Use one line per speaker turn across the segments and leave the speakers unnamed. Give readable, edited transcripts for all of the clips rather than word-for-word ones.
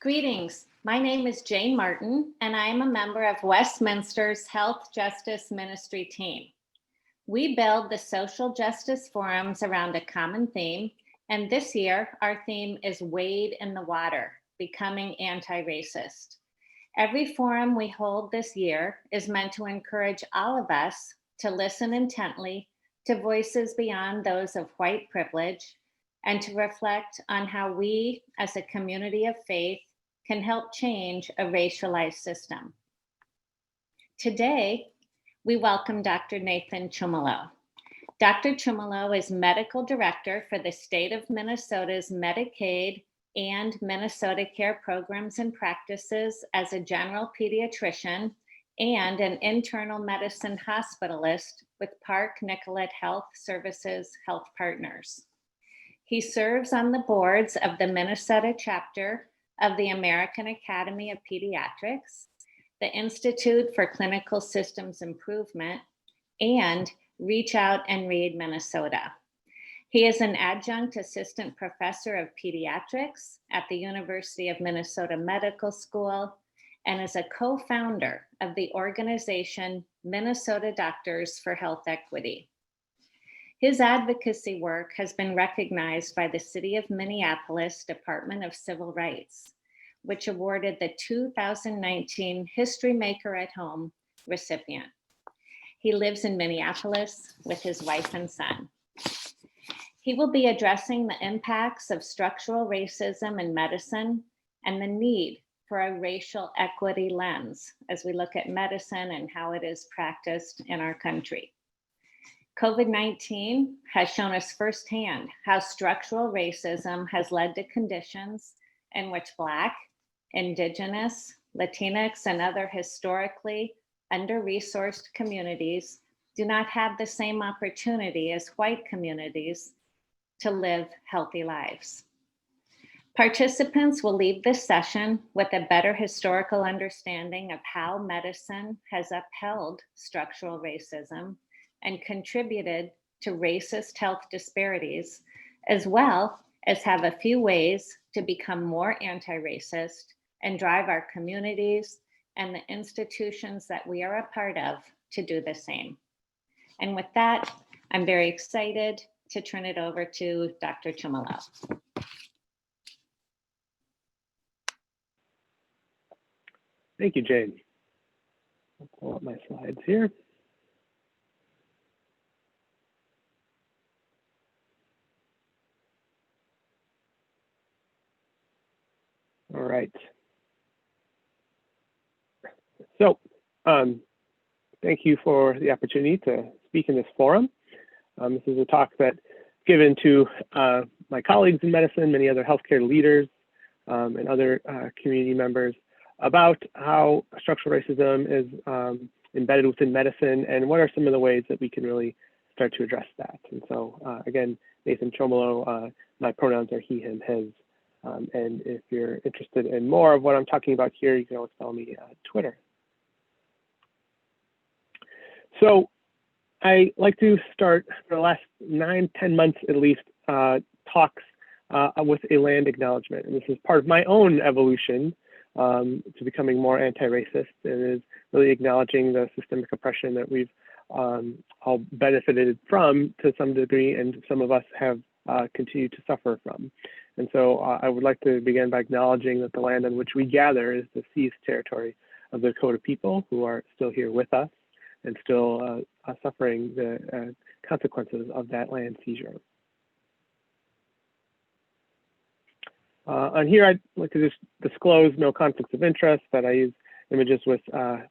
Greetings. My name is Jane Martin, and I am a member of Westminster's Health Justice Ministry team. We build the social justice forums around a common theme, and this year our theme is Wade in the Water, Becoming Anti-Racist. Every forum we hold this year is meant to encourage all of us to listen intently to voices beyond those of white privilege and to reflect on how we, as a community of faith, can help change a racialized system. Today, we welcome Dr. Nathan Chomilo. Dr. Chomilo is Medical Director for the state of Minnesota's Medicaid and Minnesota Care Programs and Practices as a general pediatrician and an internal medicine hospitalist with Park Nicollet Health Services Health Partners. He serves on the boards of the Minnesota chapter of the American Academy of Pediatrics, the Institute for Clinical Systems Improvement, and Reach Out and Read Minnesota. He is an adjunct assistant professor of pediatrics at the University of Minnesota Medical School and is a co-founder of the organization Minnesota Doctors for Health Equity. His advocacy work has been recognized by the City of Minneapolis Department of Civil Rights, which awarded the 2019 History Maker at Home recipient. He lives in Minneapolis with his wife and son. He will be addressing the impacts of structural racism in medicine and the need for a racial equity lens as we look at medicine and how it is practiced in our country. COVID-19 has shown us firsthand how structural racism has led to conditions in which Black, Indigenous, Latinx, and other historically under-resourced communities do not have the same opportunity as white communities to live healthy lives. Participants will leave this session with a better historical understanding of how medicine has upheld structural racism and contributed to racist health disparities, as well as have a few ways to become more anti-racist and drive our communities and the institutions that we are a part of to do the same. And with that, I'm very excited to turn it over to Dr. Chomilo.
Thank you, Jane. I'll pull up my slides here. All right. So, thank you for the opportunity to speak in this forum. This is a talk that's given to my colleagues in medicine, many other healthcare leaders, and other community members about how structural racism is embedded within medicine and what are some of the ways that we can really start to address that. And so, again, Nathan Chomilo, my pronouns are he, him, his. And if you're interested in more of what I'm talking about here, you can always follow me on Twitter. So I like to start for the last 9-10 months at least, talks with a land acknowledgement. And this is part of my own evolution to becoming more anti-racist, and is really acknowledging the systemic oppression that we've all benefited from to some degree, and some of us have continued to suffer from. And so I would like to begin by acknowledging that the land on which we gather is the seized territory of the Dakota people who are still here with us and still suffering the consequences of that land seizure. On here, I'd like to just disclose no conflicts of interest, that I use images with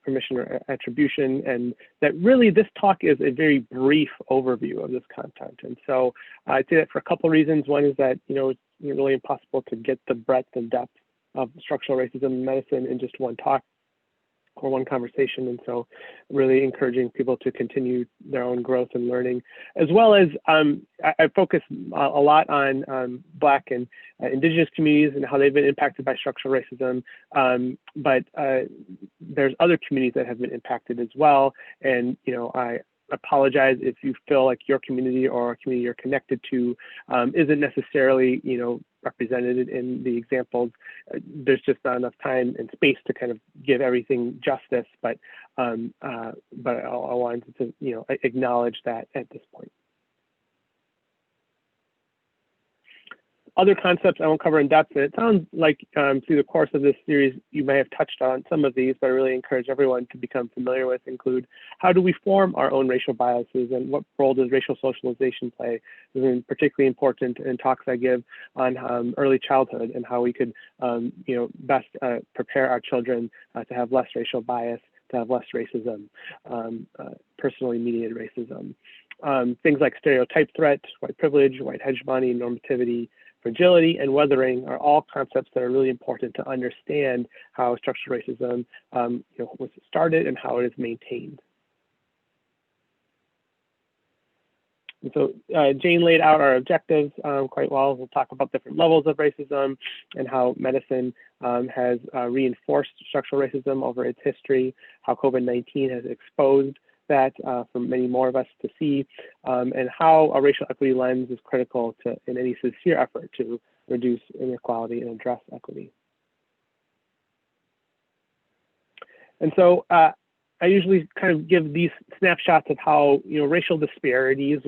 permission or attribution, and that really this talk is a very brief overview of this content. And so I'd say that for a couple of reasons. One is that, it's really impossible to get the breadth and depth of structural racism in medicine in just one talk or one conversation. And so really encouraging people to continue their own growth and learning, as well as I focus a lot on Black and Indigenous communities and how they've been impacted by structural racism. But there's other communities that have been impacted as well. And, I apologize if you feel like your community or a community you're connected to isn't necessarily, represented in the examples. There's just not enough time and space to kind of give everything justice, but I wanted to, acknowledge that at this point. Other concepts I won't cover in depth, and it sounds like through the course of this series, you may have touched on some of these, but I really encourage everyone to become familiar with include how do we form our own racial biases and what role does racial socialization play? This is particularly important in talks I give on early childhood and how we could, best prepare our children to have less racial bias, to have less racism, personally mediated racism. Things like stereotype threat, white privilege, white hegemony, normativity, fragility, and weathering are all concepts that are really important to understand how structural racism was started and how it is maintained. And so Jane laid out our objectives quite well. We'll talk about different levels of racism and how medicine has reinforced structural racism over its history, how COVID-19 has exposed that for many more of us to see, and how a racial equity lens is critical in any sincere effort to reduce inequality and address equity. And so I usually kind of give these snapshots of how racial disparities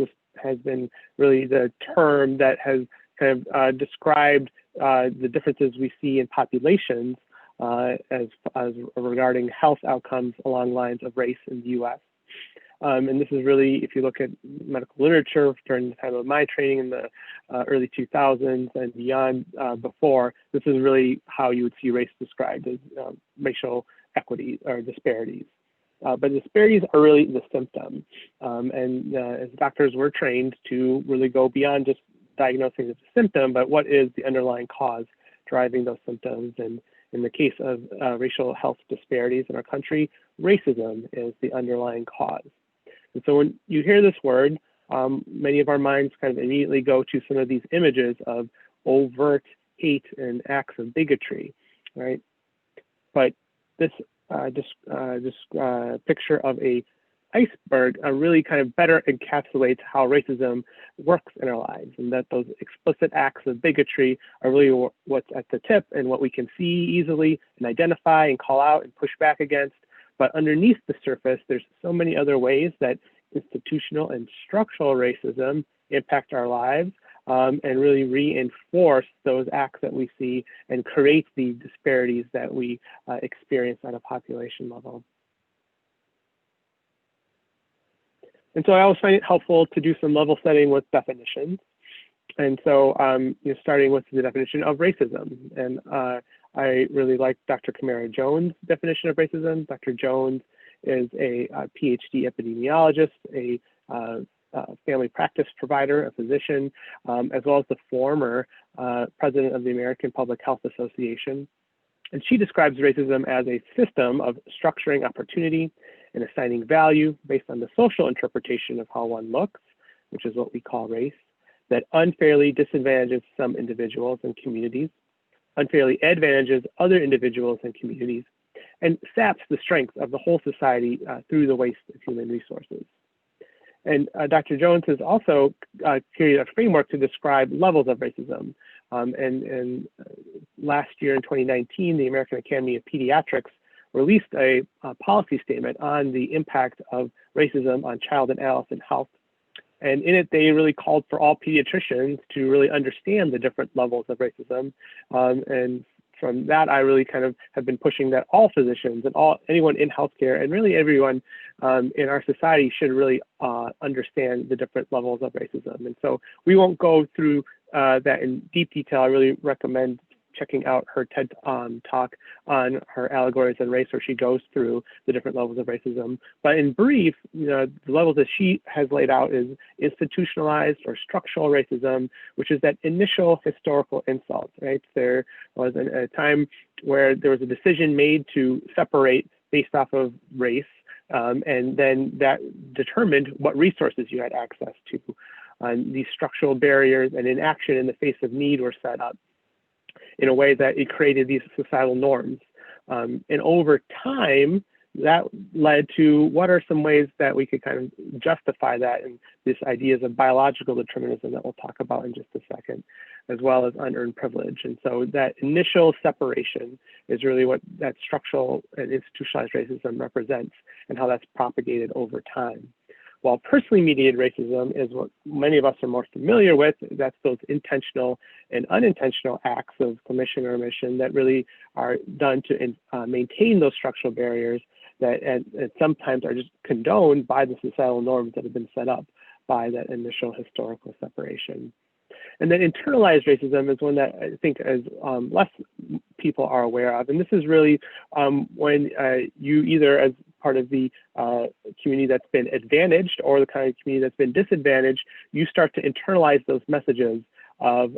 has been really the term that has kind of described the differences we see in populations as regarding health outcomes along lines of race in the U.S. And this is really, if you look at medical literature during the time of my training in the early 2000s and beyond before, this is really how you would see race described as racial equity or disparities. But disparities are really the symptom. And as doctors, we're trained to really go beyond just diagnosing the symptom, but what is the underlying cause driving those symptoms. And in the case of racial health disparities in our country, racism is the underlying cause. And so when you hear this word, many of our minds kind of immediately go to some of these images of overt hate and acts of bigotry, right? But this picture of a iceberg really kind of better encapsulates how racism works in our lives, and that those explicit acts of bigotry are really what's at the tip and what we can see easily and identify and call out and push back against. But underneath the surface, there's so many other ways that institutional and structural racism impact our lives and really reinforce those acts that we see and create the disparities that we experience on a population level. And so I always find it helpful to do some level setting with definitions. And so starting with the definition of racism. And I really like Dr. Camara Jones' definition of racism. Dr. Jones is a PhD epidemiologist, a family practice provider, a physician, as well as the former president of the American Public Health Association. And she describes racism as a system of structuring opportunity and assigning value based on the social interpretation of how one looks, which is what we call race, that unfairly disadvantages some individuals and communities, unfairly advantages other individuals and communities, and saps the strength of the whole society through the waste of human resources. And Dr. Jones has also created a framework to describe levels of racism. And last year in 2019, the American Academy of Pediatrics released a policy statement on the impact of racism on child and adolescent health. And in it, they really called for all pediatricians to really understand the different levels of racism. And from that, I really kind of have been pushing that all physicians and anyone in healthcare and really everyone in our society should really understand the different levels of racism. And so we won't go through that in deep detail. I really recommend checking out her TED talk on her allegories and race, where she goes through the different levels of racism. But in brief, the levels that she has laid out is institutionalized or structural racism, which is that initial historical insult, right? There was a time where there was a decision made to separate based off of race, and then that determined what resources you had access to. These structural barriers and inaction in the face of need were set up in a way that it created these societal norms. And over time, that led to what are some ways that we could kind of justify that, and this ideas of biological determinism that we'll talk about in just a second, as well as unearned privilege. And so that initial separation is really what that structural and institutionalized racism represents, and how that's propagated over time. While personally mediated racism is what many of us are more familiar with, that's those intentional and unintentional acts of commission or omission that really are done to maintain those structural barriers that and sometimes are just condoned by the societal norms that have been set up by that initial historical separation. And then internalized racism is one that I think as less people are aware of. And this is really when you either as part of the community that's been advantaged or the kind of community that's been disadvantaged, you start to internalize those messages of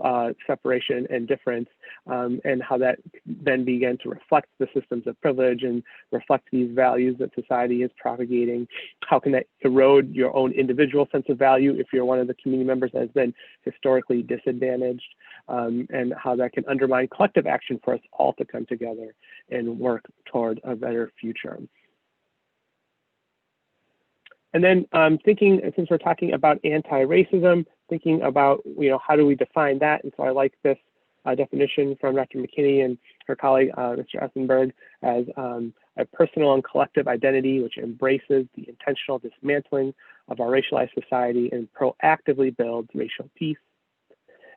separation and difference, and how that then began to reflect the systems of privilege and reflect these values that society is propagating. How can that erode your own individual sense of value if you're one of the community members that has been historically disadvantaged, and how that can undermine collective action for us all to come together and work toward a better future. And then thinking, since we're talking about anti-racism, thinking about, how do we define that? And so I like this definition from Dr. McKinney and her colleague, Mr. Essenberg, as a personal and collective identity which embraces the intentional dismantling of our racialized society and proactively builds racial peace.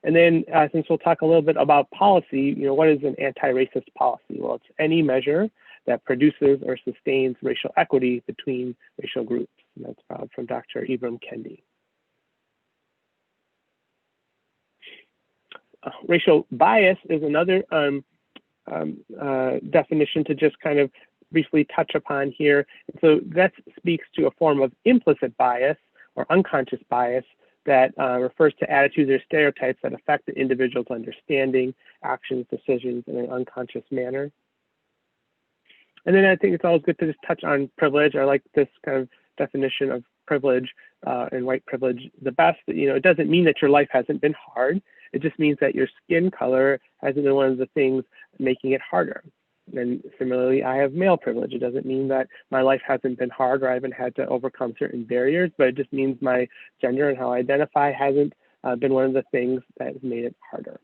And then since we'll talk a little bit about policy, what is an anti-racist policy? Well, it's any measure that produces or sustains racial equity between racial groups. And that's from Dr. Ibram Kendi. Racial bias is another definition to just kind of briefly touch upon here. And so that speaks to a form of implicit bias or unconscious bias that refers to attitudes or stereotypes that affect the individual's understanding, actions, decisions in an unconscious manner. And then I think it's always good to just touch on privilege. I like this kind of definition of privilege and white privilege the best. It doesn't mean that your life hasn't been hard. It just means that your skin color hasn't been one of the things making it harder. And similarly, I have male privilege. It doesn't mean that my life hasn't been hard or I haven't had to overcome certain barriers, but it just means my gender and how I identify hasn't been one of the things that has made it harder.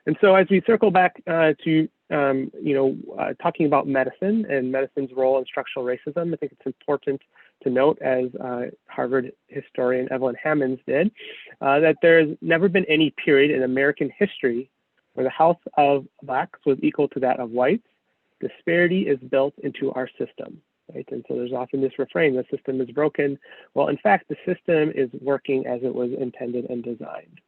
And so as we circle back to talking about medicine and medicine's role in structural racism, I think it's important to note, as Harvard historian Evelyn Hammonds did, that there's never been any period in American history where the health of Blacks was equal to that of whites. Disparity is built into our system, right? And so there's often this refrain, the system is broken. Well, in fact, the system is working as it was intended and designed.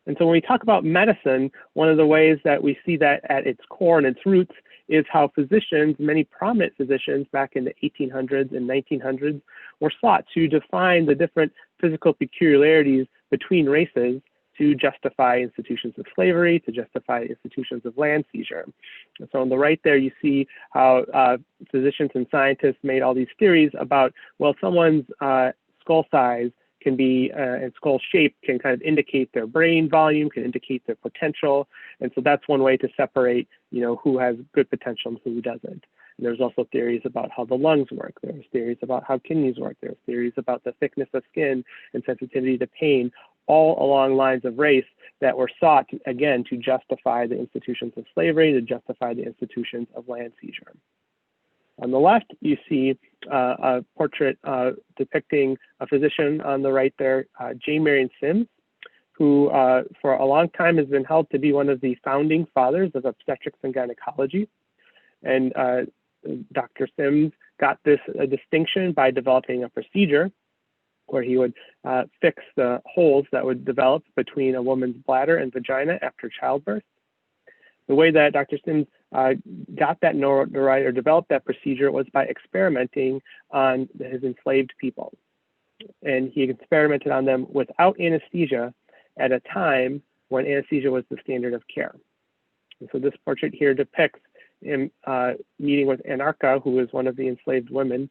And so when we talk about medicine, one of the ways that we see that at its core and its roots is how physicians, many prominent physicians back in the 1800s and 1900s, were sought to define the different physical peculiarities between races to justify institutions of slavery, to justify institutions of land seizure. And so on the right there, you see how physicians and scientists made all these theories about, well, someone's skull size can be, and skull shape can kind of indicate their brain volume, can indicate their potential. And so that's one way to separate, who has good potential and who doesn't. And there's also theories about how the lungs work. There's theories about how kidneys work. There's theories about the thickness of skin and sensitivity to pain, all along lines of race that were sought, again, to justify the institutions of slavery, to justify the institutions of land seizure. On the left, you see a portrait depicting a physician on the right there, J. Marion Sims, who for a long time has been held to be one of the founding fathers of obstetrics and gynecology. And Dr. Sims got this distinction by developing a procedure where he would fix the holes that would develop between a woman's bladder and vagina after childbirth. The way that Dr. Sims got that notoriety or developed that procedure was by experimenting on his enslaved people. And he experimented on them without anesthesia at a time when anesthesia was the standard of care. And so this portrait here depicts him meeting with Anarcha, who was one of the enslaved women.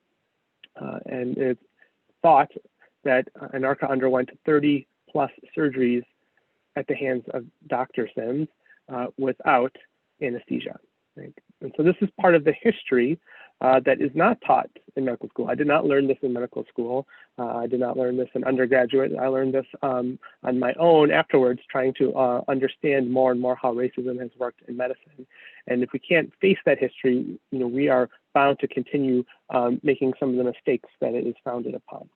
And it's thought that Anarcha underwent 30+ surgeries at the hands of Dr. Sims, without anesthesia. Right? And so this is part of the history that is not taught in medical school. I did not learn this in medical school. I did not learn this in undergraduate. I learned this on my own afterwards, trying to understand more and more how racism has worked in medicine. And if we can't face that history, we are bound to continue making some of the mistakes that it is founded upon.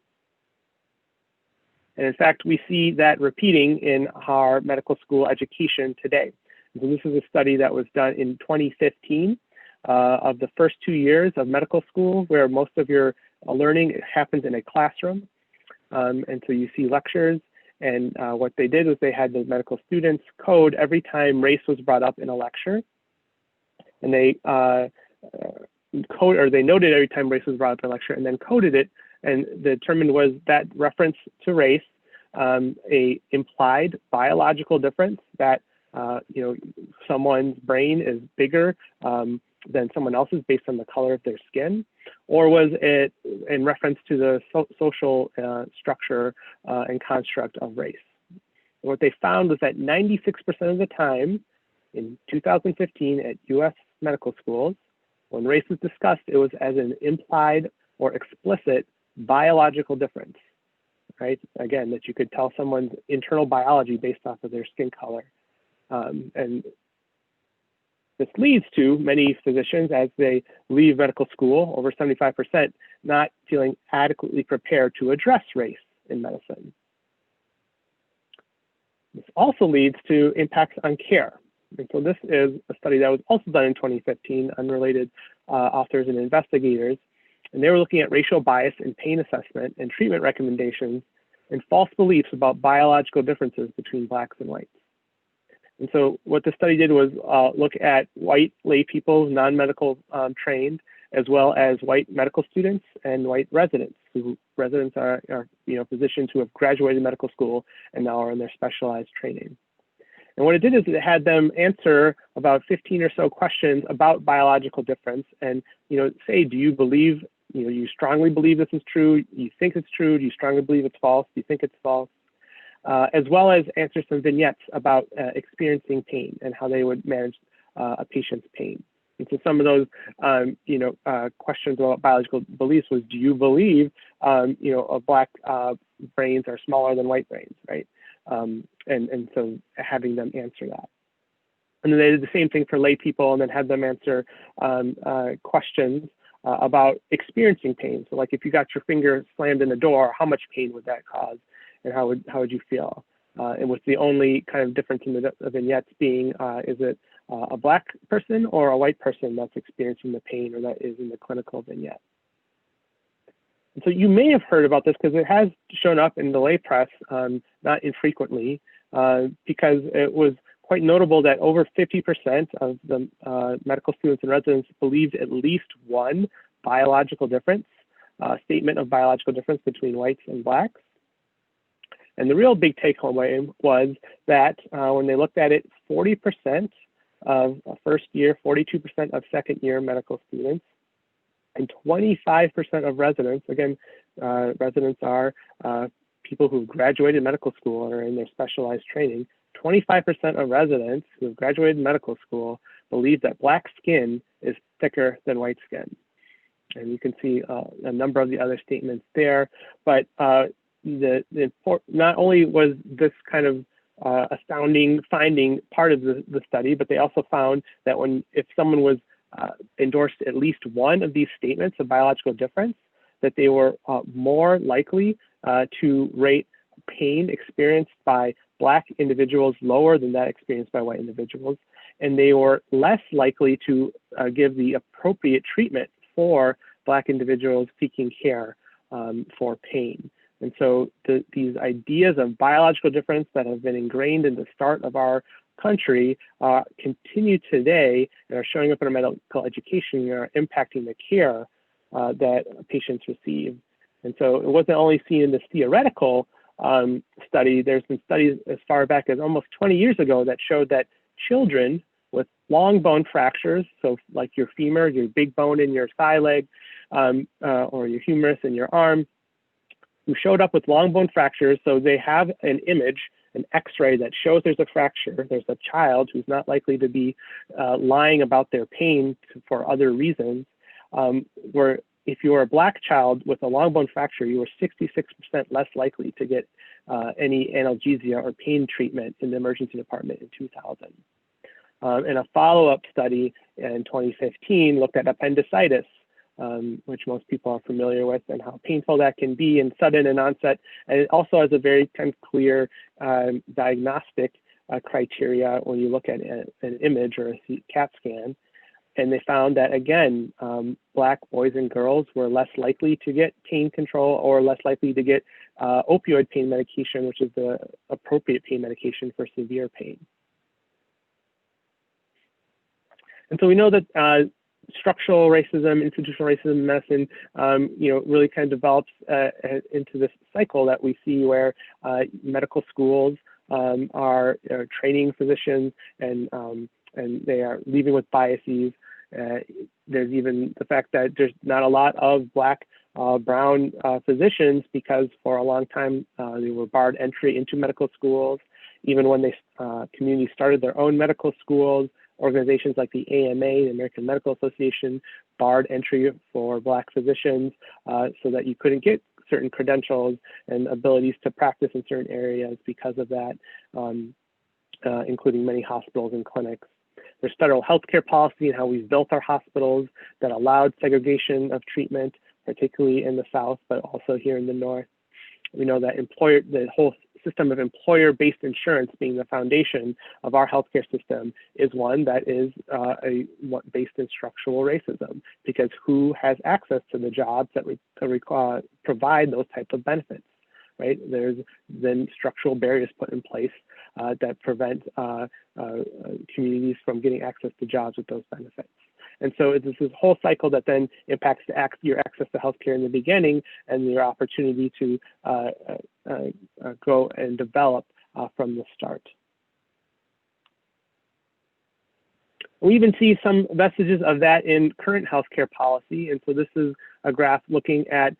And in fact, we see that repeating in our medical school education today. So this is a study that was done in 2015 of the first 2 years of medical school, where most of your learning happens in a classroom. And so you see lectures, and what they did was they had the medical students code every time race was brought up in a lecture. And they they noted every time race was brought up in a lecture, and then coded it, and determined was that reference to race a implied biological difference that someone's brain is bigger than someone else's based on the color of their skin, or was it in reference to the social structure and construct of race? And what they found was that 96% of the time in 2015 at US medical schools, when race was discussed, it was as an implied or explicit biological difference, right? Again, that you could tell someone's internal biology based off of their skin color. And this leads to many physicians, as they leave medical school, over 75%, not feeling adequately prepared to address race in medicine. This also leads to impacts on care. And so this is a study that was also done in 2015, unrelated authors and investigators, and they were looking at racial bias in pain assessment and treatment recommendations and false beliefs about biological differences between Blacks and whites. And so what the study did was look at white lay people, non-medical trained, as well as white medical students and white residents. Residents are physicians who have graduated medical school and now are in their specialized training. And what it did is it had them answer about 15 or so questions about biological difference, and say, do you believe, you strongly believe this is true? You think it's true? Do you strongly believe it's false? Do you think it's false? As well as answer some vignettes about experiencing pain and how they would manage a patient's pain. And so some of those, questions about biological beliefs was, do you believe, Black brains are smaller than white brains, right? And so having them answer that. And then they did the same thing for lay people, and then had them answer questions about experiencing pain. So like if you got your finger slammed in a door, how much pain would that cause? And how would you feel? And with the only kind of difference in the vignettes being, is it a Black person or a white person that's experiencing the pain, or that is in the clinical vignette? And so you may have heard about this because it has shown up in the lay press, not infrequently, because it was quite notable that over 50% of the medical students and residents believed at least one biological difference, statement of biological difference between whites and Blacks. And the real big take home was that when they looked at it, 40% of first year, 42% of second year medical students, and 25% of residents, again, residents are people who have graduated medical school and are in their specialized training, 25% of residents who have graduated medical school believe that Black skin is thicker than white skin. And you can see a number of the other statements there, but not only was this kind of astounding finding part of the study, but they also found that if someone was endorsed at least one of these statements of biological difference, that they were more likely to rate pain experienced by Black individuals lower than that experienced by white individuals, and they were less likely to give the appropriate treatment for Black individuals seeking care for pain. And so these ideas of biological difference that have been ingrained in the start of our country continue today and are showing up in our medical education and are impacting the care that patients receive. And so it wasn't only seen in this theoretical study. There's been studies as far back as almost 20 years ago that showed that children with long bone fractures, so like your femur, your big bone in your thigh leg, or your humerus in your arm, who showed up with long bone fractures. So they have an image, an x-ray that shows there's a fracture. There's a child who's not likely to be lying about their pain for other reasons, where if you were a Black child with a long bone fracture, you were 66% less likely to get any analgesia or pain treatment in the emergency department in 2000. And a follow-up study in 2015 looked at appendicitis, which most people are familiar with, and how painful that can be and sudden in onset. And it also has a very kind of clear diagnostic criteria when you look at an image or a CAT scan. And they found that, again, Black boys and girls were less likely to get pain control or less likely to get opioid pain medication, which is the appropriate pain medication for severe pain. And so we know that structural racism, institutional racism in medicine, really kind of develops into this cycle that we see where medical schools are training physicians and they are leaving with biases. There's even the fact that there's not a lot of Black, brown physicians because for a long time they were barred entry into medical schools. Even when they communities started their own medical schools, organizations like the AMA, the American Medical Association, barred entry for Black physicians so that you couldn't get certain credentials and abilities to practice in certain areas because of that, including many hospitals and clinics. There's federal healthcare policy and how we've built our hospitals that allowed segregation of treatment, particularly in the South, but also here in the North. We know that the whole system of employer-based insurance being the foundation of our healthcare system is one that is based in structural racism, because who has access to the jobs that provide those types of benefits, right? There's then structural barriers put in place that prevent communities from getting access to jobs with those benefits. And so it's this whole cycle that then impacts your access to healthcare in the beginning and your opportunity to grow and develop from the start. We even see some vestiges of that in current healthcare policy. And so this is a graph looking at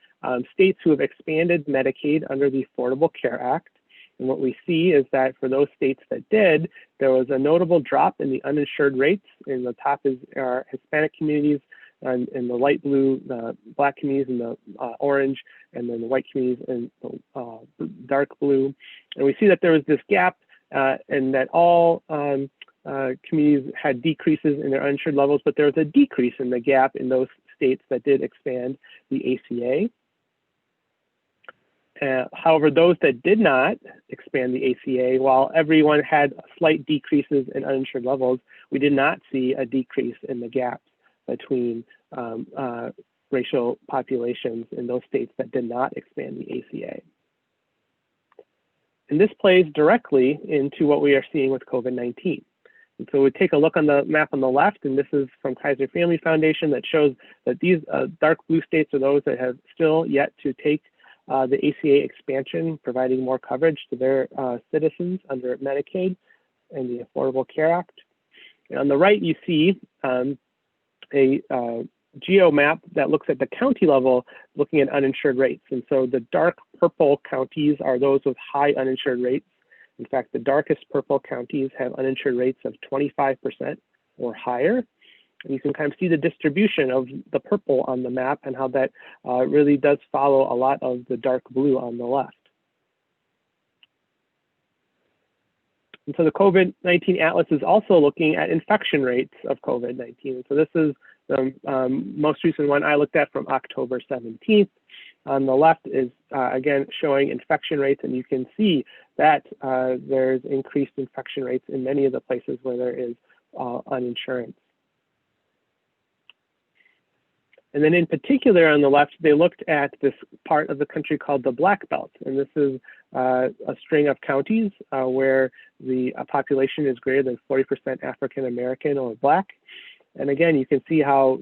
states who have expanded Medicaid under the Affordable Care Act. And what we see is that for those states that did, there was a notable drop in the uninsured rates. In the top is our Hispanic communities, and in the light blue, the Black communities in the orange, and then the white communities in the dark blue. And we see that there was this gap and that all communities had decreases in their uninsured levels, but there was a decrease in the gap in those states that did expand the ACA. However, those that did not expand the ACA, while everyone had slight decreases in uninsured levels, we did not see a decrease in the gaps between racial populations in those states that did not expand the ACA. And this plays directly into what we are seeing with COVID-19. And so we take a look on the map on the left, and this is from Kaiser Family Foundation that shows that these dark blue states are those that have still yet to take the ACA expansion, providing more coverage to their citizens under Medicaid and the Affordable Care Act. And on the right, you see a geo map that looks at the county level, looking at uninsured rates. And so the dark purple counties are those with high uninsured rates. In fact, the darkest purple counties have uninsured rates of 25% or higher. And you can kind of see the distribution of the purple on the map and how that really does follow a lot of the dark blue on the left. And so the COVID-19 Atlas is also looking at infection rates of COVID-19. So this is the most recent one I looked at from October 17th. On the left is, again, showing infection rates, and you can see that there's increased infection rates in many of the places where there is uninsurance. And then in particular on the left, they looked at this part of the country called the Black Belt. And this is a string of counties where the population is greater than 40% African American or Black. And again, you can see how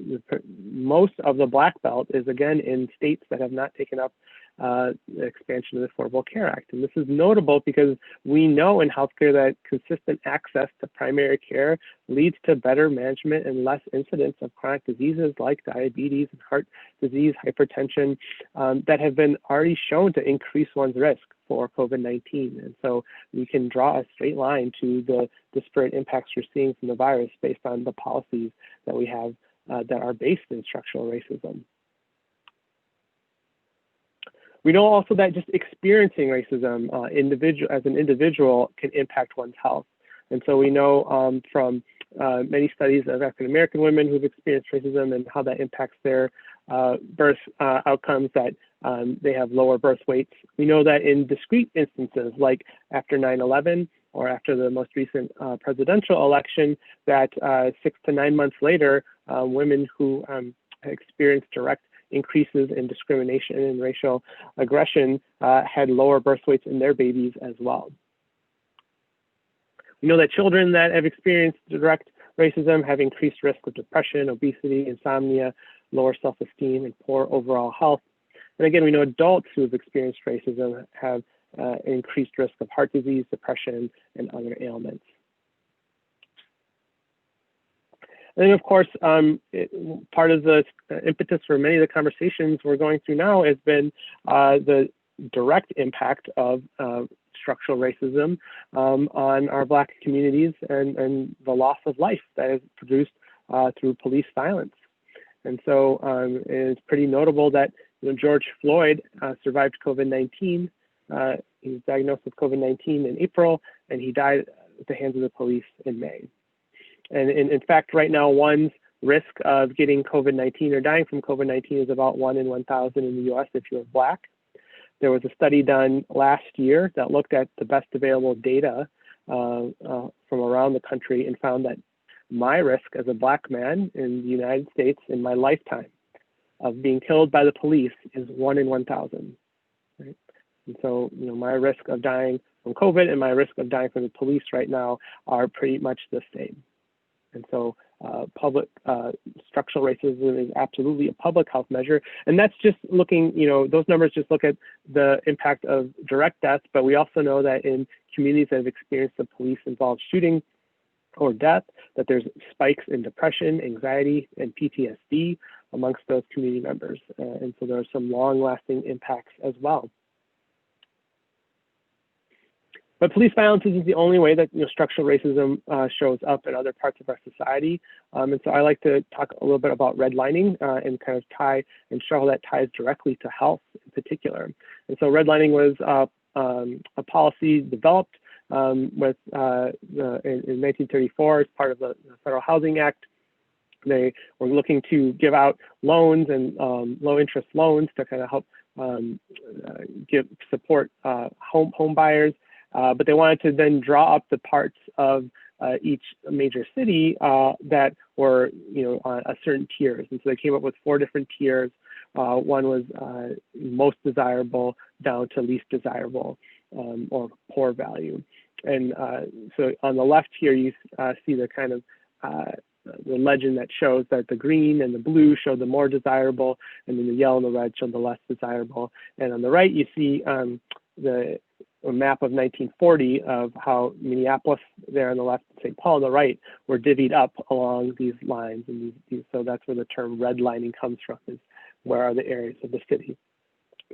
most of the Black Belt is again in states that have not taken up the expansion of the Affordable Care Act. And this is notable because we know in healthcare that consistent access to primary care leads to better management and less incidence of chronic diseases like diabetes and heart disease, hypertension, that have been already shown to increase one's risk for COVID-19. And so we can draw a straight line to the disparate impacts we're seeing from the virus based on the policies that we have that are based in structural racism. We know also that just experiencing racism as an individual can impact one's health. And so we know from many studies of African-American women who've experienced racism and how that impacts their birth outcomes, that they have lower birth weights. We know that in discrete instances, like after 9/11 or after the most recent presidential election, that 6 to 9 months later, women who experienced direct increases in discrimination and racial aggression had lower birth weights in their babies as well. We know that children that have experienced direct racism have increased risk of depression, obesity, insomnia, lower self-esteem, and poor overall health. And again, we know adults who have experienced racism have increased risk of heart disease, depression, and other ailments. And then, of course, part of the impetus for many of the conversations we're going through now has been the direct impact of structural racism on our Black communities and the loss of life that is produced through police violence. And so it's pretty notable that George Floyd survived COVID-19. He was diagnosed with COVID-19 in April, and he died at the hands of the police in May. And in fact, right now, one's risk of getting COVID-19 or dying from COVID-19 is about 1 in 1,000 in the US if you're Black. There was a study done last year that looked at the best available data from around the country and found that my risk as a Black man in the United States in my lifetime of being killed by the police is 1 in 1,000. Right? And so, my risk of dying from COVID and my risk of dying from the police right now are pretty much the same. And so public structural racism is absolutely a public health measure. And that's just looking, those numbers just look at the impact of direct death, but we also know that in communities that have experienced a police-involved shooting or death, that there's spikes in depression, anxiety, and PTSD amongst those community members. And so there are some long-lasting impacts as well. But police violence isn't the only way that structural racism shows up in other parts of our society. And so I like to talk a little bit about redlining and kind of tie and show how that ties directly to health in particular. And so redlining was a policy developed in 1934 as part of the Federal Housing Act. They were looking to give out loans and low interest loans to kind of help support home buyers. But they wanted to then draw up the parts of each major city that were, on a certain tiers. And so they came up with 4 different tiers. One was most desirable down to least desirable or poor value. And so on the left here, you see the kind of the legend that shows that the green and the blue show the more desirable, and then the yellow and the red show the less desirable. And on the right, you see a map of 1940 of how Minneapolis there on the left, St. Paul on the right, were divvied up along these lines. And so that's where the term redlining comes from, is where are the areas of the city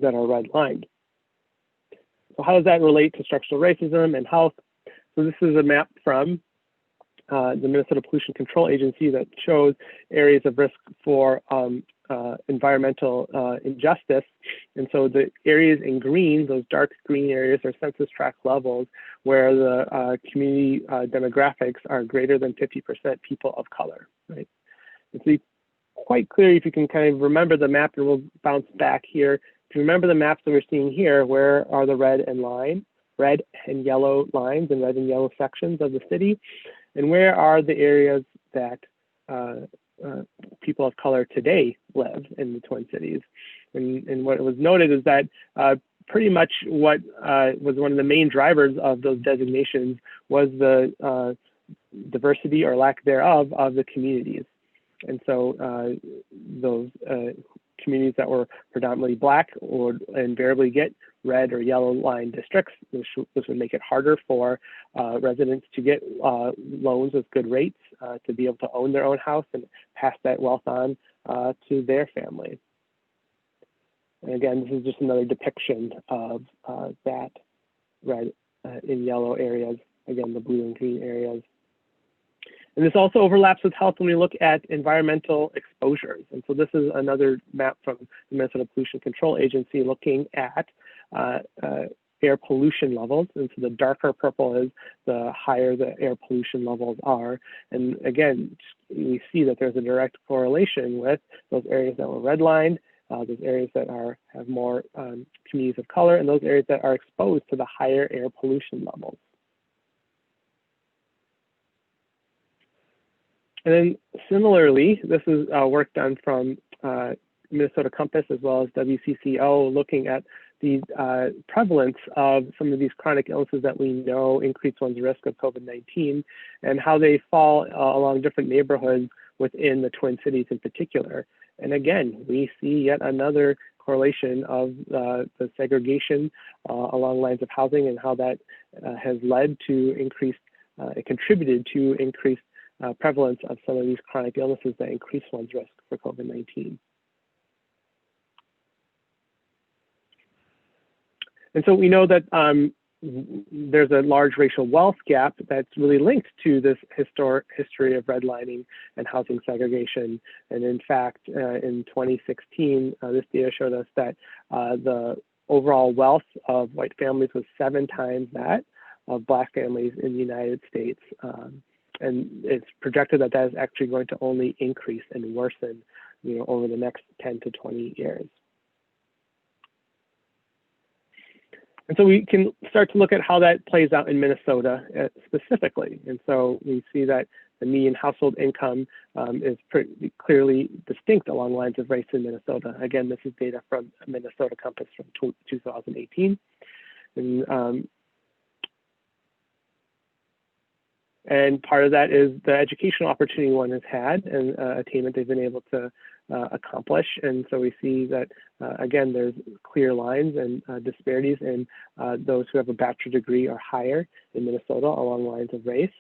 that are redlined. So how does that relate to structural racism and health? So this is a map from the Minnesota Pollution Control Agency that shows areas of risk for environmental injustice. And so the areas in green, those dark green areas, are census tract levels where the community demographics are greater than 50% people of color, right? And so quite clear if you can kind of remember the map, and we'll bounce back here. If you remember the maps that we're seeing here, where are the red and yellow lines and red and yellow sections of the city? And where are the areas that people of color today live in the Twin Cities? And what was noted is that pretty much what was one of the main drivers of those designations was the diversity or lack thereof of the communities. And so those communities that were predominantly Black would invariably get red or yellow line districts. This would make it harder for residents to get loans with good rates, to be able to own their own house and pass that wealth on to their family. And again, this is just another depiction of that red in yellow areas, again, the blue and green areas. And this also overlaps with health when we look at environmental exposures. And so this is another map from the Minnesota Pollution Control Agency looking at air pollution levels. And so the darker purple is the higher the air pollution levels are. And again, we see that there's a direct correlation with those areas that were redlined, those areas that have more communities of color, and those areas that are exposed to the higher air pollution levels. And then similarly, this is work done from Minnesota Compass as well as WCCO, looking at the prevalence of some of these chronic illnesses that we know increase one's risk of COVID-19 and how they fall along different neighborhoods within the Twin Cities in particular. And again, we see yet another correlation of the segregation along lines of housing and how that has led to increased, it contributed to increased prevalence of some of these chronic illnesses that increase one's risk for COVID-19. And so we know that there's a large racial wealth gap that's really linked to this history of redlining and housing segregation. And in fact, in 2016, this data showed us that the overall wealth of white families was 7 times that of Black families in the United States. And it's projected that that is actually going to only increase and worsen, over the next 10 to 20 years. And so we can start to look at how that plays out in Minnesota specifically. And so we see that the median household income is pretty clearly distinct along lines of race in Minnesota. Again, this is data from Minnesota Compass from 2018. And part of that is the educational opportunity one has had and attainment they've been able to accomplish. And so we see that, again, there's clear lines and disparities in those who have a bachelor's degree or higher in Minnesota along lines of race.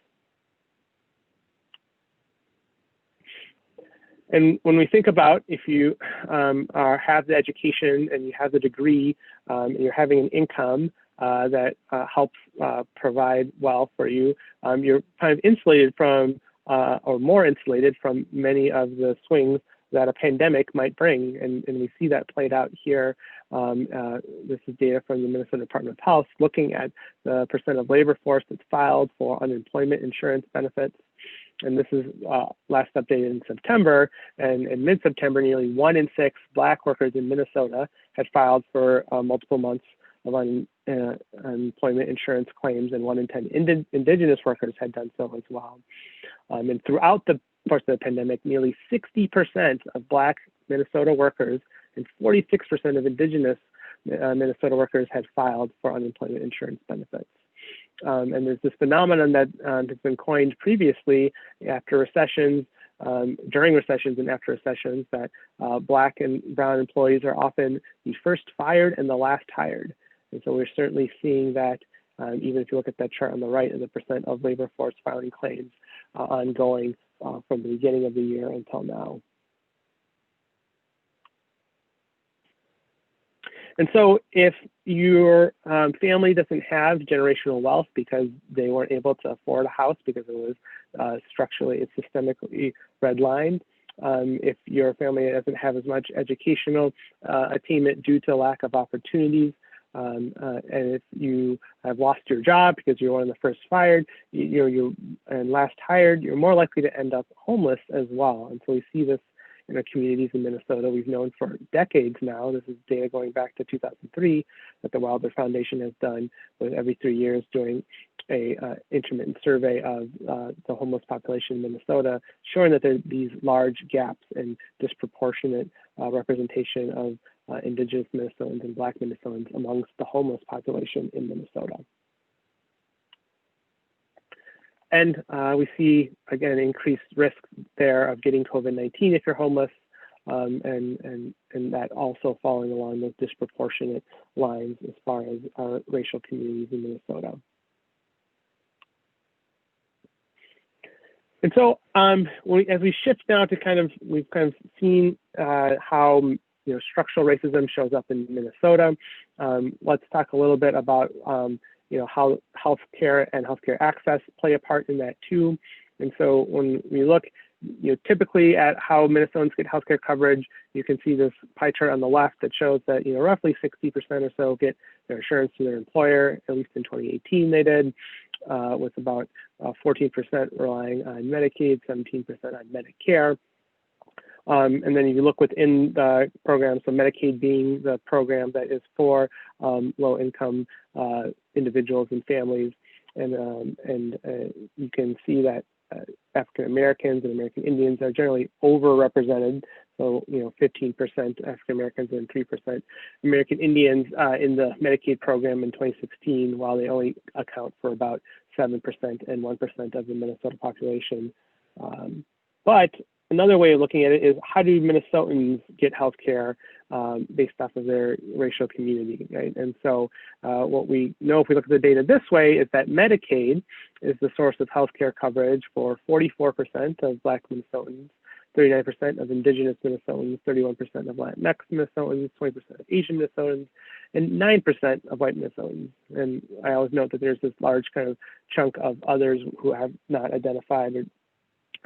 And when we think about if you have the education and you have the degree and you're having an income that helps provide wealth for you, you're kind of insulated from or more insulated from many of the swings that a pandemic might bring. And we see that played out here. This is data from the Minnesota Department of Health looking at the percent of labor force that's filed for unemployment insurance benefits. And this is last updated in September. And in mid-September, nearly 1 in 6 Black workers in Minnesota had filed for multiple months of unemployment insurance claims, and 1 in 10 Indigenous workers had done so as well. And throughout the course of the pandemic, nearly 60% of Black Minnesota workers and 46% of Indigenous Minnesota workers had filed for unemployment insurance benefits. And there's this phenomenon that has been coined previously after recessions, during recessions and after recessions, that Black and brown employees are often the first fired and the last hired. And so we're certainly seeing that, even if you look at that chart on the right, and the percent of labor force filing claims ongoing from the beginning of the year until now. And so if your family doesn't have generational wealth because they weren't able to afford a house because it was structurally and systemically redlined, if your family doesn't have as much educational attainment due to lack of opportunities, and if you have lost your job because you're one of the first fired, and last hired, you're more likely to end up homeless as well. And so we see this in our communities in Minnesota. We've known for decades now, this is data going back to 2003, that the Wilder Foundation has done with every 3 years doing a intermittent survey of the homeless population in Minnesota, showing that there are these large gaps and disproportionate representation of Indigenous Minnesotans and Black Minnesotans amongst the homeless population in Minnesota. And we see, again, increased risk there of getting COVID-19 if you're homeless, and that also falling along those disproportionate lines as far as our racial communities in Minnesota. And so as we shift now to we've kind of seen how structural racism shows up in Minnesota. Let's talk a little bit about how healthcare and healthcare access play a part in that too. And so when we look typically at how Minnesotans get healthcare coverage, you can see this pie chart on the left that shows that roughly 60% or so get their insurance through their employer. At least in 2018 they did, with about 14% relying on Medicaid, 17% on Medicare. And then if you look within the program, so Medicaid being the program that is for low-income individuals and families, and you can see that African Americans and American Indians are generally overrepresented. So 15% African Americans and 3% American Indians in the Medicaid program in 2016, while they only account for about 7% and 1% of the Minnesota population. But another way of looking at it is, how do Minnesotans get health care based off of their racial community, right? And so what we know, if we look at the data this way, is that Medicaid is the source of health care coverage for 44% of Black Minnesotans, 39% of Indigenous Minnesotans, 31% of Latinx Minnesotans, 20% of Asian Minnesotans, and 9% of white Minnesotans. And I always note that there's this large kind of chunk of others who have not identified or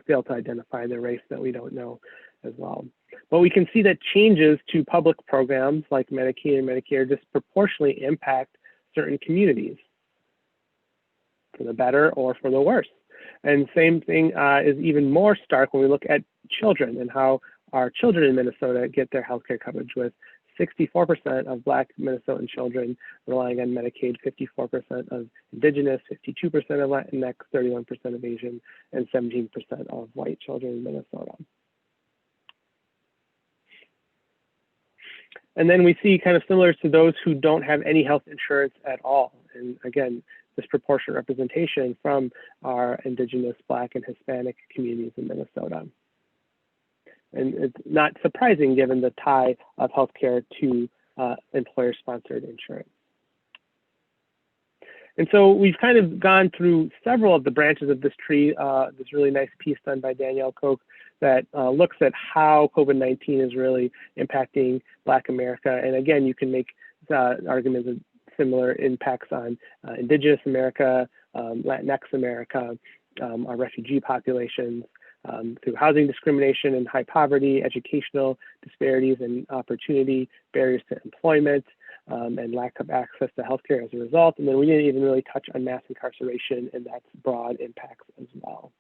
fail to identify their race that we don't know as well. But we can see that changes to public programs like Medicaid and Medicare disproportionately impact certain communities, for the better or for the worse. And same thing is even more stark when we look at children and how our children in Minnesota get their healthcare coverage, with 64% of Black Minnesotan children relying on Medicaid, 54% of Indigenous, 52% of Latinx, 31% of Asian, and 17% of white children in Minnesota. And then we see, kind of similar to those who don't have any health insurance at all. And again, disproportionate representation from our Indigenous, Black, and Hispanic communities in Minnesota. And it's not surprising given the tie of healthcare to employer-sponsored insurance. And so we've kind of gone through several of the branches of this tree, this really nice piece done by Danielle Koch that looks at how COVID-19 is really impacting Black America. And again, you can make arguments of similar impacts on Indigenous America, Latinx America, our refugee populations, through housing discrimination and high poverty, educational disparities and opportunity, barriers to employment, and lack of access to healthcare as a result. And then we didn't even really touch on mass incarceration and that's broad impacts as well.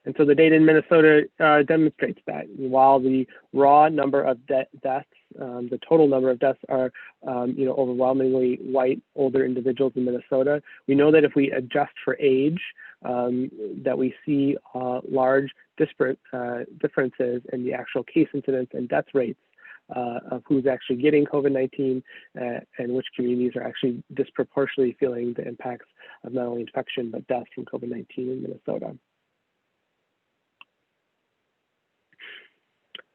And so the data in Minnesota demonstrates that while the raw number of deaths, the total number of deaths are overwhelmingly white, older individuals in Minnesota, we know that if we adjust for age, that we see large differences in the actual case incidence and death rates of who's actually getting COVID-19 and which communities are actually disproportionately feeling the impacts of not only infection but death from COVID-19 in Minnesota.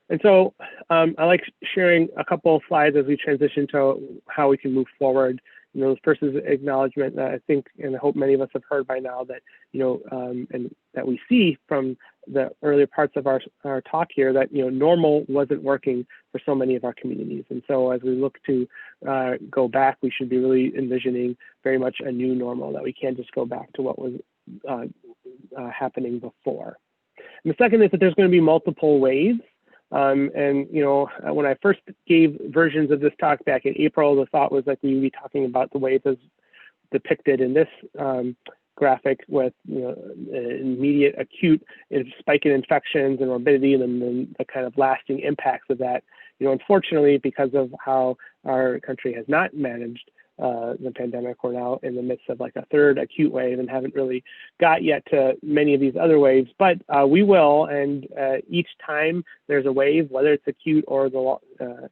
And so I like sharing a couple of slides as we transition to how we can move forward. The first is acknowledgement. I think, and I hope many of us have heard by now that, and that we see from the earlier parts of our talk here that, normal wasn't working for so many of our communities. And so as we look to go back, we should be really envisioning very much a new normal, that we can't just go back to what was happening before. And the second is that there's going to be multiple waves. When I first gave versions of this talk back in April, the thought was like we would be talking about the waves as depicted in this graphic, with immediate acute spike in infections and morbidity, and then the kind of lasting impacts of that. Unfortunately, because of how our country has not managed the pandemic, we're now in the midst of like a third acute wave and haven't really got yet to many of these other waves, but we will. And each time there's a wave, whether it's acute or the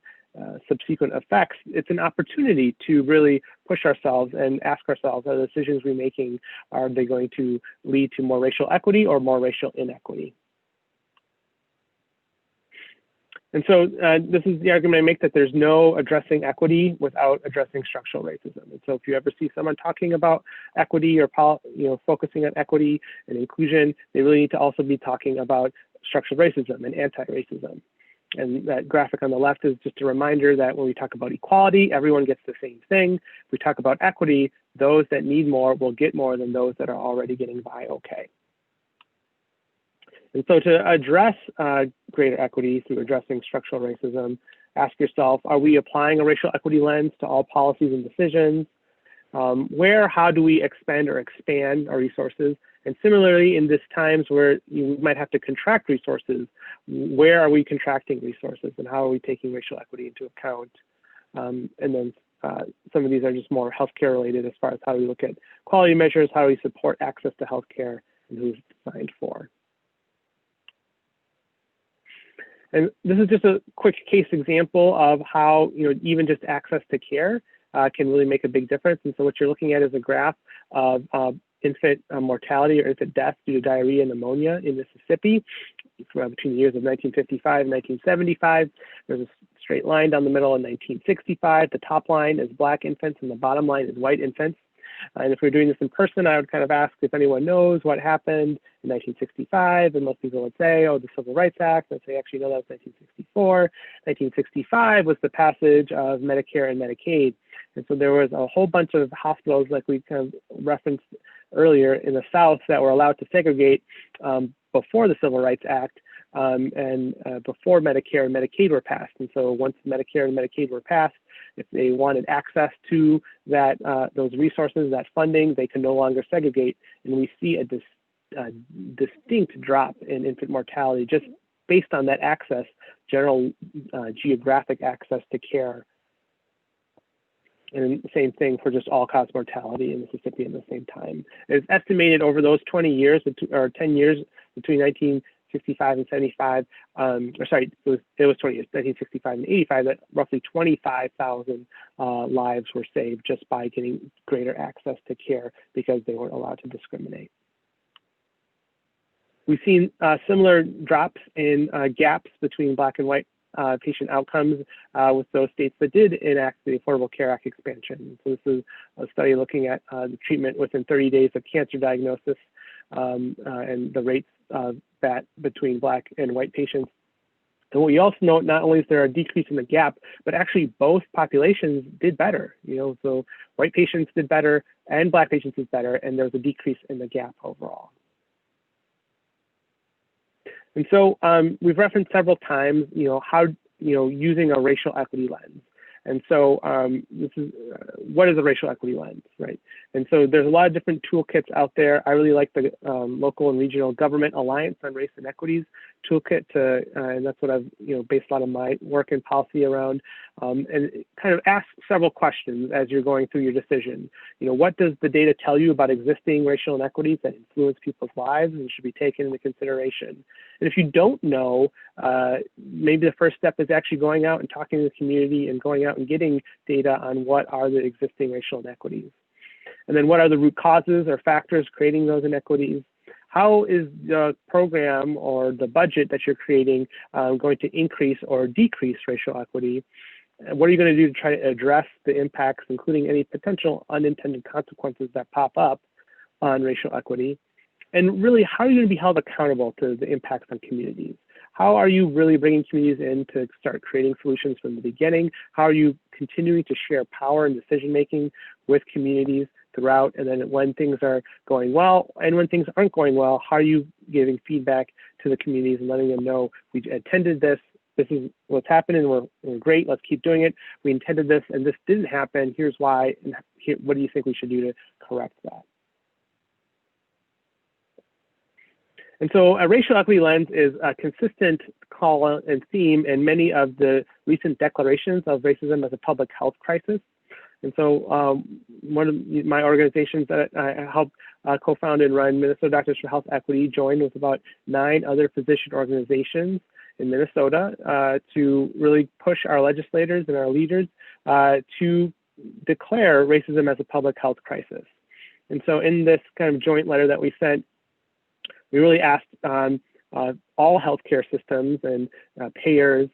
subsequent effects, it's an opportunity to really push ourselves and ask ourselves, are the decisions we're making, are they going to lead to more racial equity or more racial inequity? And so this is the argument I make, that there's no addressing equity without addressing structural racism. And so if you ever see someone talking about equity or focusing on equity and inclusion, they really need to also be talking about structural racism and anti-racism. And that graphic on the left is just a reminder that when we talk about equality, everyone gets the same thing. If we talk about equity, those that need more will get more than those that are already getting by okay. And so to address greater equity through addressing structural racism, ask yourself, are we applying a racial equity lens to all policies and decisions? How do we expend or expand our resources? And similarly, in this times where you might have to contract resources, where are we contracting resources and how are we taking racial equity into account? And then some of these are just more healthcare related, as far as how do we look at quality measures, how do we support access to healthcare, and who's designed for. And this is just a quick case example of how, even just access to care can really make a big difference. And so what you're looking at is a graph of infant mortality or infant death due to diarrhea and pneumonia in Mississippi between the years of 1955 and 1975. There's a straight line down the middle in 1965. The top line is Black infants and the bottom line is white infants. And if we were doing this in person, I would kind of ask if anyone knows what happened in 1965, and most people would say, oh, the Civil Rights Act. I'd say, actually, no, that was 1964. 1965 was the passage of Medicare and Medicaid. And so there was a whole bunch of hospitals, like we kind of referenced earlier, in the South that were allowed to segregate before the Civil Rights Act and before Medicare and Medicaid were passed. And so once Medicare and Medicaid were passed, if they wanted access to that those resources, that funding, they can no longer segregate. And we see a distinct drop in infant mortality just based on that access, general geographic access to care. And the same thing for just all-cause mortality in Mississippi at the same time. It's estimated over those 20 years, or 10 years between 1965 and 75, it was 20 years, 1965 and 85, that roughly 25,000 lives were saved just by getting greater access to care because they weren't allowed to discriminate. We've seen similar drops in gaps between Black and white patient outcomes with those states that did enact the Affordable Care Act expansion. So this is a study looking at the treatment within 30 days of cancer diagnosis and the rates of that between Black and white patients. And what we also know, not only is there a decrease in the gap, but actually both populations did better. So white patients did better and Black patients did better, and there was a decrease in the gap overall. And so we've referenced several times, how, using a racial equity lens. And so this is, what is a racial equity lens, right? And so there's a lot of different toolkits out there. I really like the Local and Regional Government Alliance on Race and Equities toolkit, and that's what I've based a lot of my work and policy around, and kind of ask several questions as you're going through your decision. What does the data tell you about existing racial inequities that influence people's lives and should be taken into consideration? And if you don't know, maybe the first step is actually going out and talking to the community and going out and getting data on what are the existing racial inequities. And then what are the root causes or factors creating those inequities? How is the program or the budget that you're creating going to increase or decrease racial equity? And what are you going to do to try to address the impacts, including any potential unintended consequences that pop up on racial equity? And really, how are you going to be held accountable to the impacts on communities? How are you really bringing communities in to start creating solutions from the beginning? How are you continuing to share power and decision-making with communities throughout? And then when things are going well and when things aren't going well, how are you giving feedback to the communities and letting them know, we attended this, this is what's happening, we're great, let's keep doing it. We intended this and this didn't happen, here's why, and what do you think we should do to correct that? And so a racial equity lens is a consistent call and theme in many of the recent declarations of racism as a public health crisis. And so one of my organizations that I helped co-found and run, Minnesota Doctors for Health Equity, joined with about 9 other physician organizations in Minnesota to really push our legislators and our leaders to declare racism as a public health crisis. And so in this kind of joint letter that we sent, we really asked all healthcare systems and payers,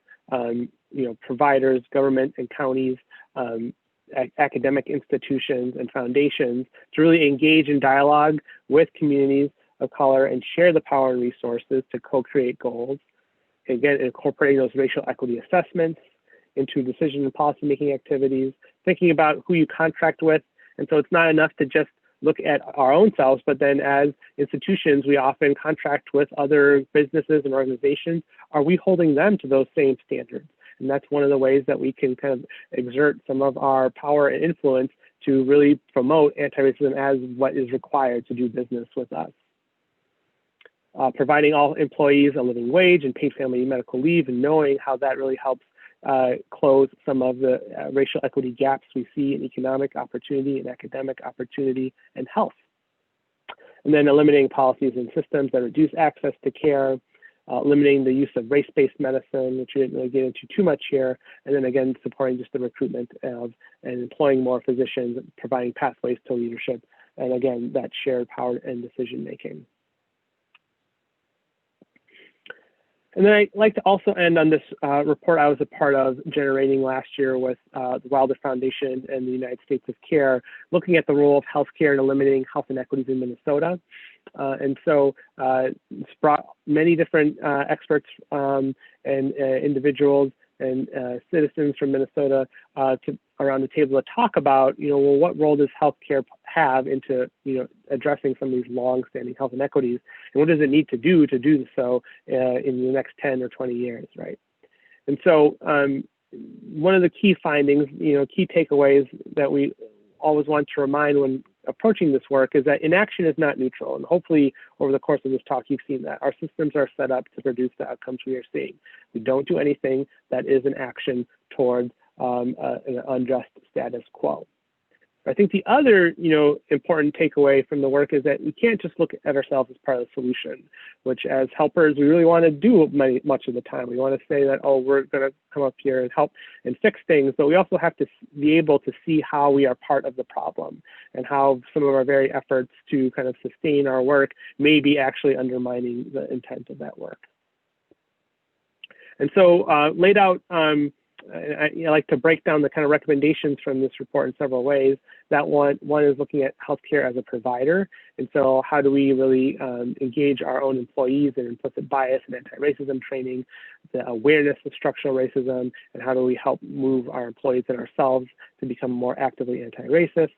providers, government and counties, academic institutions and foundations to really engage in dialogue with communities of color and share the power and resources to co-create goals. Again, incorporating those racial equity assessments into decision and policymaking activities, thinking about who you contract with. And so it's not enough to just look at our own selves, but then as institutions, we often contract with other businesses and organizations. Are we holding them to those same standards? And that's one of the ways that we can kind of exert some of our power and influence to really promote anti-racism as what is required to do business with us. Providing all employees a living wage and paid family medical leave, and knowing how that really helps close some of the racial equity gaps we see in economic opportunity and academic opportunity and health. And then eliminating policies and systems that reduce access to care, limiting the use of race-based medicine, which we didn't really get into too much here, and then again, supporting just the recruitment of and employing more physicians, providing pathways to leadership, and again, that shared power and decision-making. And then I'd like to also end on this report I was a part of generating last year with the Wilder Foundation and the United States of Care, looking at the role of healthcare in eliminating health inequities in Minnesota. And so it's brought many different experts and individuals and citizens from Minnesota around the table to talk about, well, what role does healthcare have into, addressing some of these long-standing health inequities, and what does it need to do so in the next 10 or 20 years, right? And so one of the key findings, key takeaways that we always want to remind when approaching this work is that inaction is not neutral. And hopefully over the course of this talk, you've seen that our systems are set up to produce the outcomes we are seeing. We don't do anything that is an action towards an unjust status quo. I think the other, important takeaway from the work is that we can't just look at ourselves as part of the solution, which as helpers, we really want to do much of the time. We want to say that, oh, we're going to come up here and help and fix things, but we also have to be able to see how we are part of the problem and how some of our very efforts to kind of sustain our work may be actually undermining the intent of that work. And so laid out, I like to break down the kind of recommendations from this report in several ways. That one is looking at healthcare as a provider. And so how do we really engage our own employees in implicit bias and anti-racism training, the awareness of structural racism, and how do we help move our employees and ourselves to become more actively anti-racist?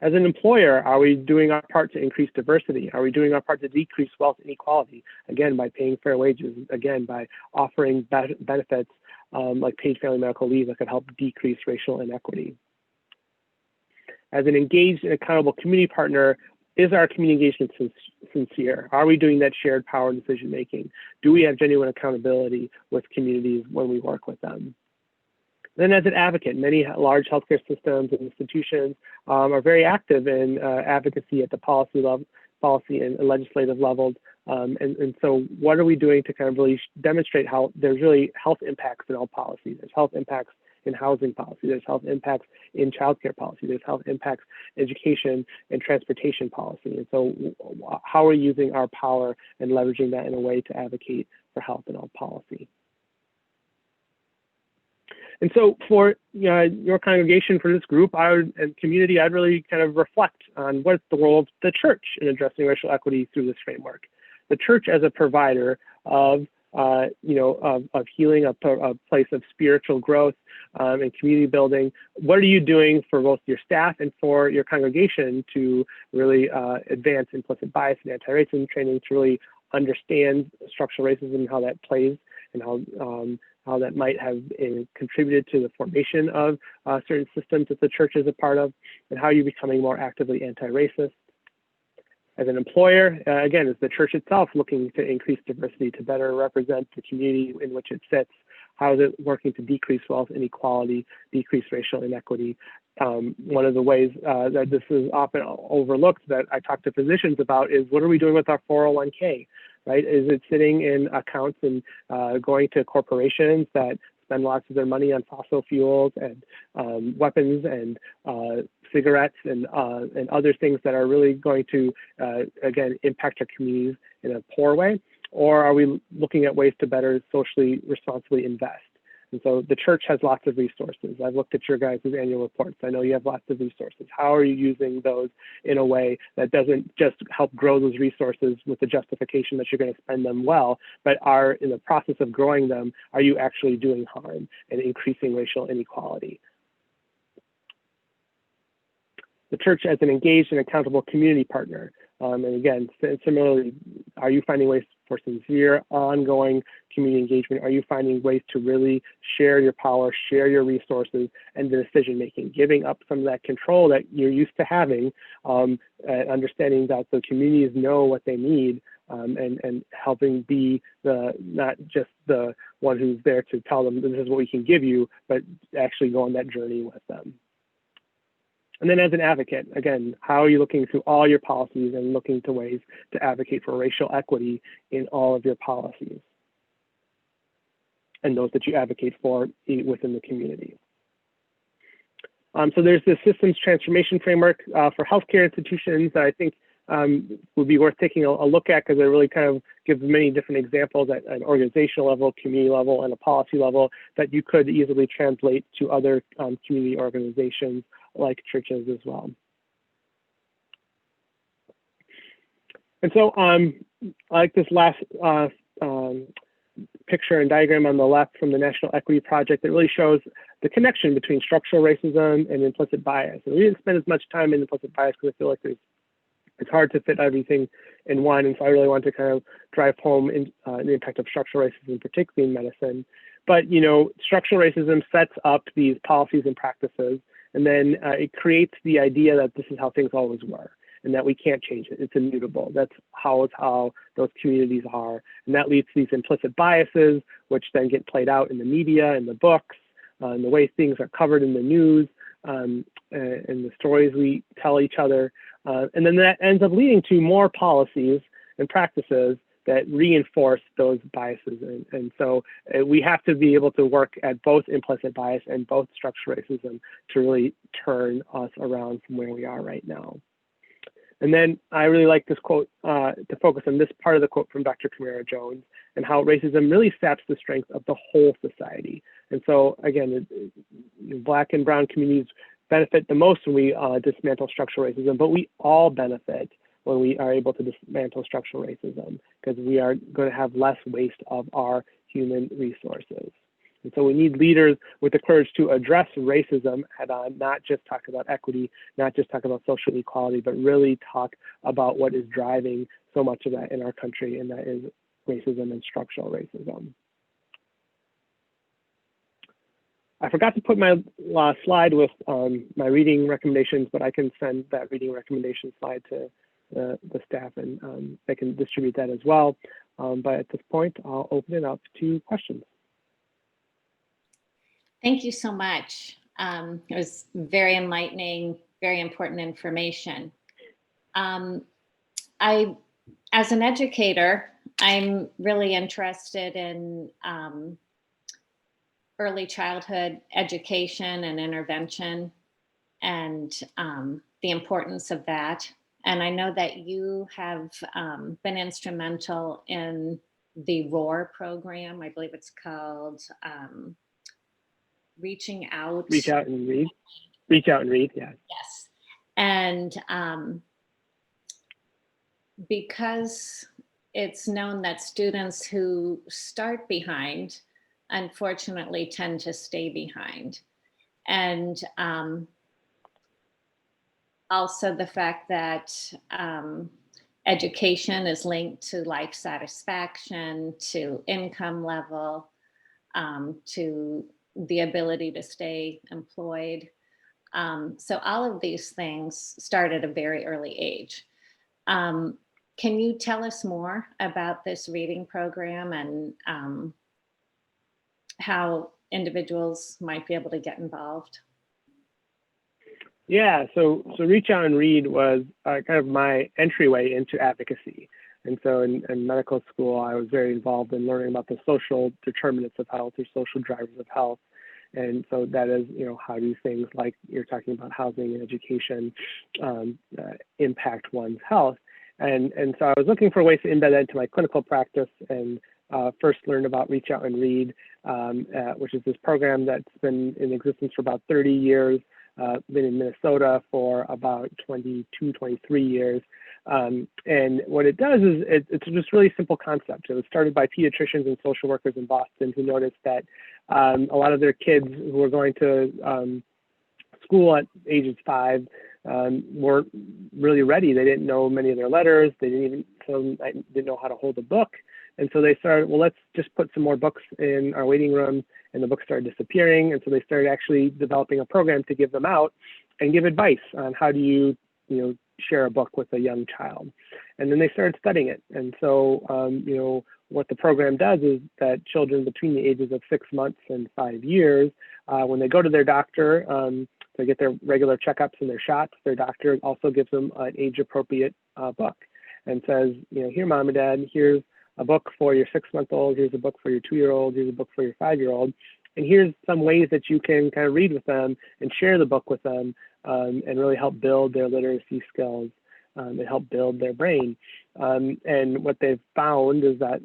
As an employer, are we doing our part to increase diversity? Are we doing our part to decrease wealth inequality? Again, by paying fair wages, again, by offering benefits like paid family medical leave that could help decrease racial inequity. As an engaged and accountable community partner, is our community engagement sincere? Are we doing that shared power and decision making? Do we have genuine accountability with communities when we work with them? Then as an advocate, many large healthcare systems and institutions are very active in advocacy at the policy and legislative levels. And so what are we doing to kind of really demonstrate how there's really health impacts in all policy? There's health impacts in housing policy, there's health impacts in childcare policy, there's health impacts in education and transportation policy. And so how are we using our power and leveraging that in a way to advocate for health in all policy? And so for your congregation, for this group and community, I'd really kind of reflect on what's the role of the church in addressing racial equity through this framework. The church as a provider of healing, a place of spiritual growth and community building. What are you doing for both your staff and for your congregation to really advance implicit bias and anti-racism training, to really understand structural racism and how that plays and how that might have contributed to the formation of certain systems that the church is a part of, and how you're becoming more actively anti-racist? As an employer, again, is the church itself looking to increase diversity to better represent the community in which it sits? How is it working to decrease wealth inequality, decrease racial inequity? One of the ways that this is often overlooked that I talk to physicians about is what are we doing with our 401k? right? Is it sitting in accounts and going to corporations that spend lots of their money on fossil fuels and weapons and cigarettes and other things that are really going to, again, impact our communities in a poor way? Or are we looking at ways to better socially responsibly invest? And so the church has lots of resources. I've looked at your guys' annual reports. I know you have lots of resources. How are you using those in a way that doesn't just help grow those resources with the justification that you're going to spend them well, but are in the process of growing them, are you actually doing harm and increasing racial inequality? The church as an engaged and accountable community partner. And again, similarly, are you finding ways for sincere, ongoing community engagement? Are you finding ways to really share your power, share your resources, and the decision-making, giving up some of that control that you're used to having, understanding that the communities know what they need, and helping be not just the one who's there to tell them this is what we can give you, but actually go on that journey with them. And then as an advocate, again, how are you looking through all your policies and looking to ways to advocate for racial equity in all of your policies and those that you advocate for within the community? So there's this systems transformation framework for healthcare institutions that I think would be worth taking a look at, because it really kind of gives many different examples at an organizational level, community level, and a policy level that you could easily translate to other community organizations like churches as well. And so I like this last picture and diagram on the left from the National Equity Project that really shows the connection between structural racism and implicit bias. And we didn't spend as much time in implicit bias because I feel like it's hard to fit everything in one. And so I really want to kind of drive home the impact of structural racism, particularly in medicine. But, you know, structural racism sets up these policies and practices, and then it creates the idea that this is how things always were and that we can't change it. It's immutable. That's how those communities are. And that leads to these implicit biases, which then get played out in the media, in the books, in the way things are covered in the news, and the stories we tell each other. And then that ends up leading to more policies and practices that reinforce those biases. And so we have to be able to work at both implicit bias and both structural racism to really turn us around from where we are right now. And then I really like this quote to focus on this part of the quote from Dr. Chomilo Jones and how racism really saps the strength of the whole society. And so again, Black and brown communities benefit the most when we dismantle structural racism, but we all benefit when we are able to dismantle structural racism, because we are going to have less waste of our human resources. And so we need leaders with the courage to address racism head on, not just talk about equity, not just talk about social equality, but really talk about what is driving so much of that in our country, and that is racism and structural racism. I forgot to put my slide with my reading recommendations, but I can send that reading recommendation slide to the staff, and they can distribute that as well. But at this point, I'll open it up to questions.
Thank you so much. It was very enlightening, very important information. As an educator, I'm really interested in early childhood education and intervention, and the importance of that. And I know that you have been instrumental in the ROAR program. I believe it's called Reaching Out.
Reach Out and Read. Reach Out and Read, yeah.
Yes. And because it's known that students who start behind, unfortunately, tend to stay behind. And also the fact that education is linked to life satisfaction, to income level, to the ability to stay employed. So all of these things start at a very early age. Can you tell us more about this reading program and how individuals might be able to get involved?
Yeah, so Reach Out and Read was kind of my entryway into advocacy. And so in medical school, I was very involved in learning about the social determinants of health or social drivers of health. And so that is, how do things like you're talking about housing and education impact one's health? And so I was looking for ways to embed that into my clinical practice, and first learned about Reach Out and Read, which is this program that's been in existence for about 30 years, been in Minnesota for about 22, 23 years. And what it does is it's just really simple concept. It was started by pediatricians and social workers in Boston who noticed that a lot of their kids who were going to school at ages 5 weren't really ready. They didn't know many of their letters. They didn't know how to hold a book. And so they started, well, let's just put some more books in our waiting room, and the books started disappearing. And so they started actually developing a program to give them out and give advice on how do you share a book with a young child. And then they started studying it. And so, what the program does is that children between the ages of 6 months and 5 years, when they go to their doctor, to get their regular checkups and their shots, their doctor also gives them an age-appropriate book and says, here, mom and dad, here's a book for your 6-month-old, here's a book for your 2-year-old, here's a book for your 5-year-old, and here's some ways that you can kind of read with them and share the book with them, and really help build their literacy skills and help build their brain. And what they've found is that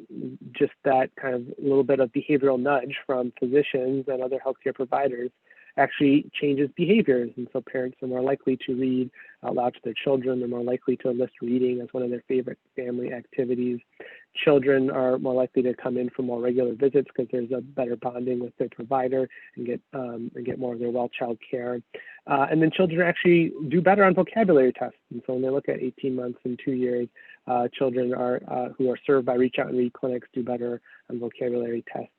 just that kind of little bit of behavioral nudge from physicians and other healthcare providers actually changes behaviors. And so parents are more likely to read out loud to their children. They're more likely to list reading as one of their favorite family activities. Children are more likely to come in for more regular visits because there's a better bonding with their provider and get more of their well child care. And then children actually do better on vocabulary tests. And so when they look at 18 months and 2 years, children who are served by Reach Out and Read clinics do better on vocabulary tests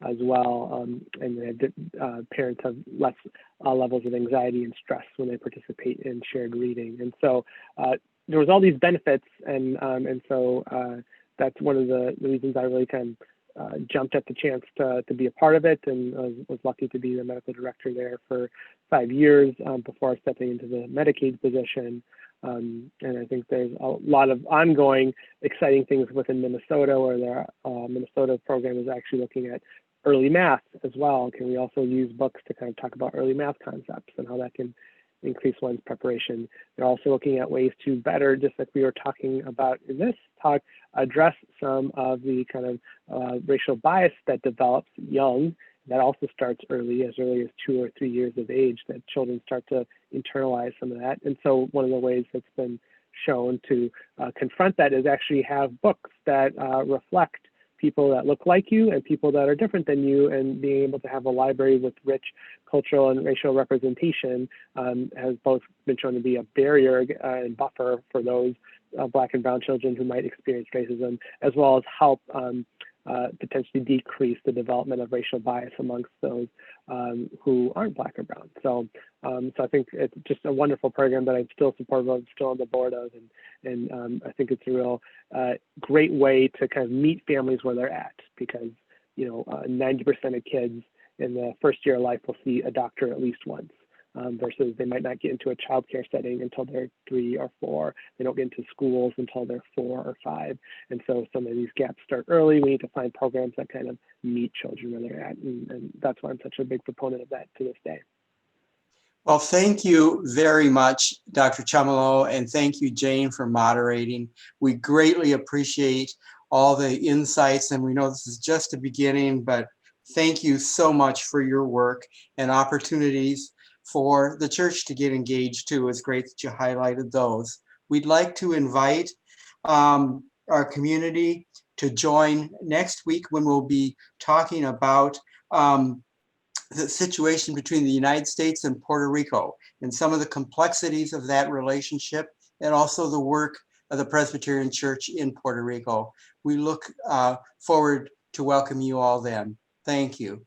as well, and parents have less levels of anxiety and stress when they participate in shared reading. And so there was all these benefits, and so that's one of the reasons I really kind of jumped at the chance to be a part of it, and was lucky to be the medical director there for 5 years before stepping into the Medicaid position. And I think there's a lot of ongoing exciting things within Minnesota, where the Minnesota program is actually looking at early math as well. Can we also use books to kind of talk about early math concepts and how that can increase one's preparation? They're also looking at ways to better, just like we were talking about in this talk, address some of the kind of racial bias that develops young. That also starts early as 2 or 3 years of age, that children start to internalize some of that. And so one of the ways that's been shown to confront that is actually have books that reflect people that look like you and people that are different than you, and being able to have a library with rich cultural and racial representation has both been shown to be a barrier and buffer for those Black and brown children who might experience racism, as well as help potentially decrease the development of racial bias amongst those who aren't Black or brown. So I think it's just a wonderful program that I'm still supportive of, still on the board of, and I think it's a real great way to kind of meet families where they're at, because 90% of kids in the first year of life will see a doctor at least once. Versus they might not get into a childcare setting until they're 3 or 4. They don't get into schools until they're 4 or 5. And so some of these gaps start early. We need to find programs that kind of meet children where they're at. And that's why I'm such a big proponent of that to this day.
Well, thank you very much, Dr. Chomilo, and thank you, Jane, for moderating. We greatly appreciate all the insights, and we know this is just the beginning, but thank you so much for your work and opportunities for the church to get engaged too. It's great that you highlighted those. We'd like to invite our community to join next week when we'll be talking about the situation between the United States and Puerto Rico and some of the complexities of that relationship, and also the work of the Presbyterian Church in Puerto Rico. We look forward to welcome you all then. Thank you.